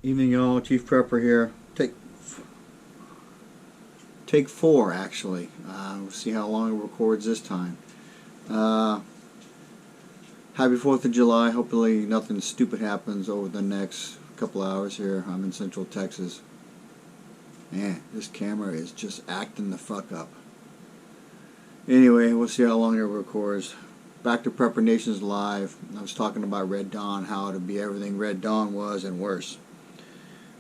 Evening, y'all. Chief Prepper here. Take 4, actually. We'll see how long it records this time. Happy 4th of July. Hopefully nothing stupid happens over the next couple hours here. I'm in Central Texas. Man, this camera is just acting the fuck up. Anyway, we'll see how long it records. Back to Prepper Nations Live. I was talking about Red Dawn, how to be everything Red Dawn was and worse.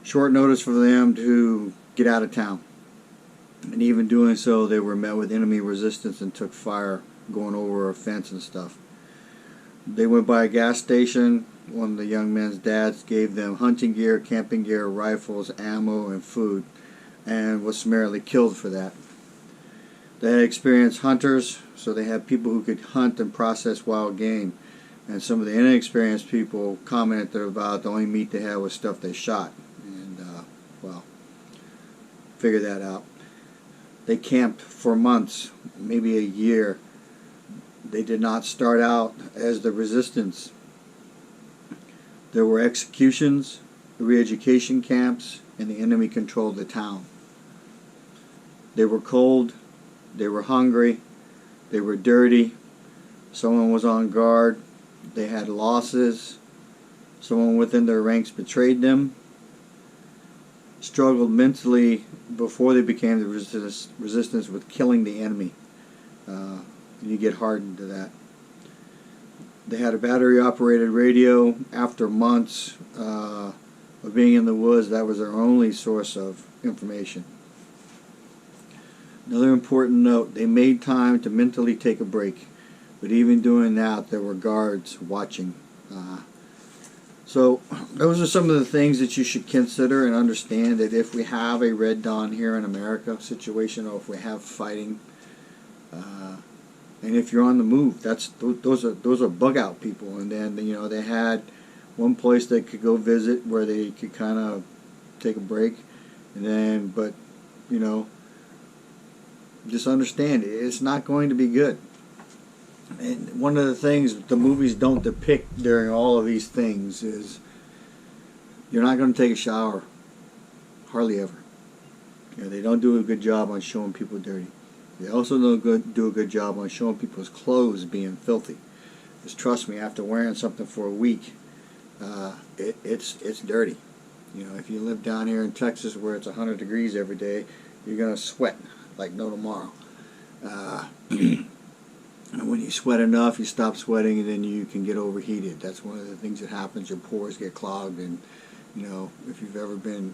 Short notice for them to get out of town. And even doing so, they were met with enemy resistance and took fire going over a fence and stuff. They went by a gas station. One of the young men's dads gave them hunting gear, camping gear, rifles, ammo, and food, and was summarily killed for that. They had experienced hunters, so they had people who could hunt and process wild game. And some of the inexperienced people commented about the only meat they had was stuff they shot. And, well, figure that out. They camped for months, maybe a year. They did not start out as the resistance. There were executions, re-education camps, and the enemy controlled the town. They were cold, they were hungry, they were dirty, someone was on guard, they had losses, someone within their ranks betrayed them, struggled mentally before they became the resistance with killing the enemy. And you get hardened to that. They had a battery-operated radio. After months of being in the woods, that was their only source of information. Another important note, they made time to mentally take a break. But even doing that, there were guards watching. So those are some of the things that you should consider and understand, that if we have a Red Dawn here in America situation, or if we have fighting, and if you're on the move, those are bug out people. And then they had one place they could go visit where they could kind of take a break, and then just understand it's not going to be good. And one of the things the movies don't depict during all of these things is you're not going to take a shower. Hardly ever. They don't do a good job on showing people dirty. They also don't do a good job on showing people's clothes being filthy. Because trust me, after wearing something for a week, it's dirty. If you live down here in Texas where it's 100 degrees every day, you're going to sweat like no tomorrow. And when you sweat enough, you stop sweating, and then you can get overheated. That's one of the things that happens. Your pores get clogged, and if you've ever been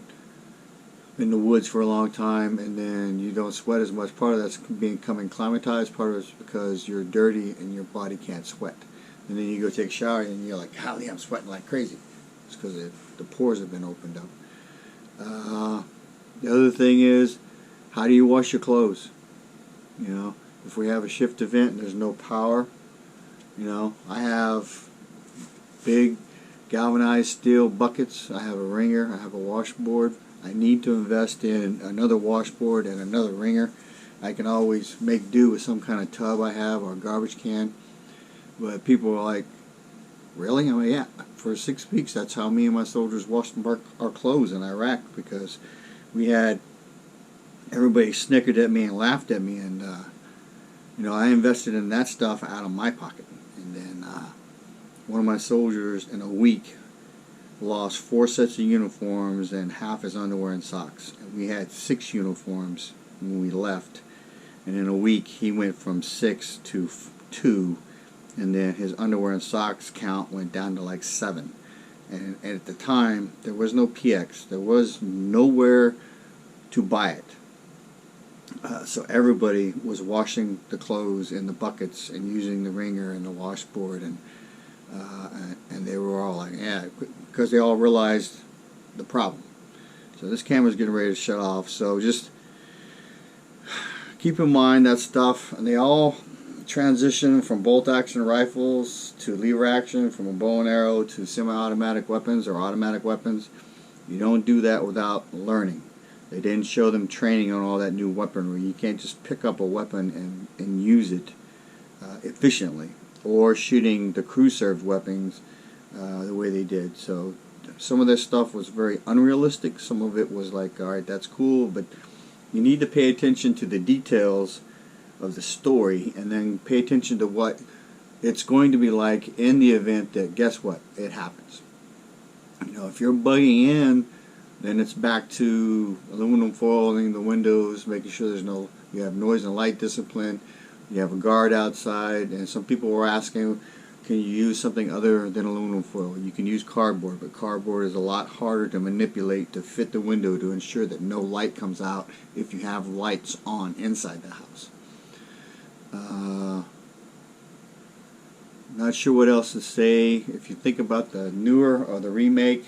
in the woods for a long time and then you don't sweat as much, part of that's becoming climatized, part of it's because you're dirty and your body can't sweat. And then you go take a shower and you're like, golly, I'm sweating like crazy. It's because the pores have been opened up. The other thing is, how do you wash your clothes? If we have a shift event and there's no power, I have big galvanized steel buckets. I have a wringer. I have a washboard. I need to invest in another washboard and another wringer. I can always make do with some kind of tub I have or a garbage can. But people are like, really? I mean, yeah. For 6 weeks, that's how me and my soldiers washed our clothes in Iraq, because we had everybody snickered at me and laughed at me, and I invested in that stuff out of my pocket. And then one of my soldiers in a week lost 4 sets of uniforms and half his underwear and socks. And we had 6 uniforms when we left. And in a week, he went from 6 to 2. And then his underwear and socks count went down to like 7. And at the time, there was no PX. There was nowhere to buy it. So everybody was washing the clothes in the buckets and using the wringer and the washboard, and they were all like, yeah, because they all realized the problem. So this camera's getting ready to shut off, so just keep in mind that stuff. And they all transition from bolt action rifles to lever action, from a bow and arrow to semi-automatic weapons or automatic weapons. You don't do that without learning. They didn't show them training on all that new weaponry. You can't just pick up a weapon and use it efficiently, or shooting the crew-served weapons the way they did. So some of this stuff was very unrealistic. Some of it was like, all right, that's cool, but you need to pay attention to the details of the story, and then pay attention to what it's going to be like in the event that, guess what, it happens. You know, if you're bugging in, then it's back to aluminum foiling the windows, making sure you have noise and light discipline, you have a guard outside, and some people were asking, can you use something other than aluminum foil? You can use cardboard, but cardboard is a lot harder to manipulate to fit the window to ensure that no light comes out if you have lights on inside the house. Not sure what else to say. If you think about the newer or the remake,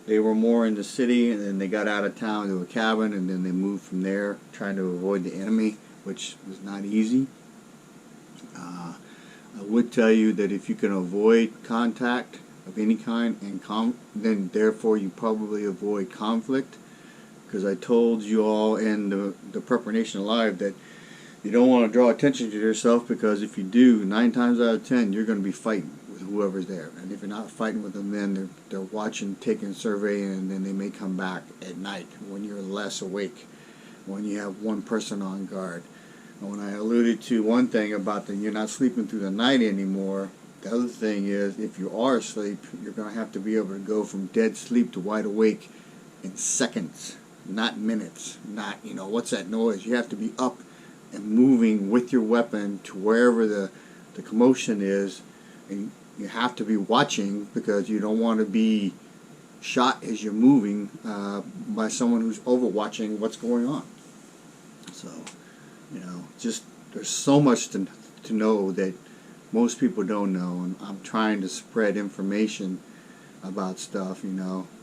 they were more in the city, and then they got out of town to a cabin, and then they moved from there, trying to avoid the enemy, which was not easy. I would tell you that if you can avoid contact of any kind, and then therefore you probably avoid conflict, because I told you all in the Preparation Live that you don't want to draw attention to yourself, because if you do, 9 times out of 10 you're going to be fighting with whoever's there. And if you're not fighting with them, then they're watching, taking survey, and then they may come back at night when you're less awake, when you have one person on guard. And when I alluded to one thing about that you're not sleeping through the night anymore, the other thing is, if you are asleep, you're going to have to be able to go from dead sleep to wide awake in seconds, not minutes. Not, what's that noise? You have to be up and moving with your weapon to wherever the commotion is, and you have to be watching, because you don't want to be shot as you're moving by someone who's overwatching what's going on. So, just there's so much to know that most people don't know, and I'm trying to spread information about stuff,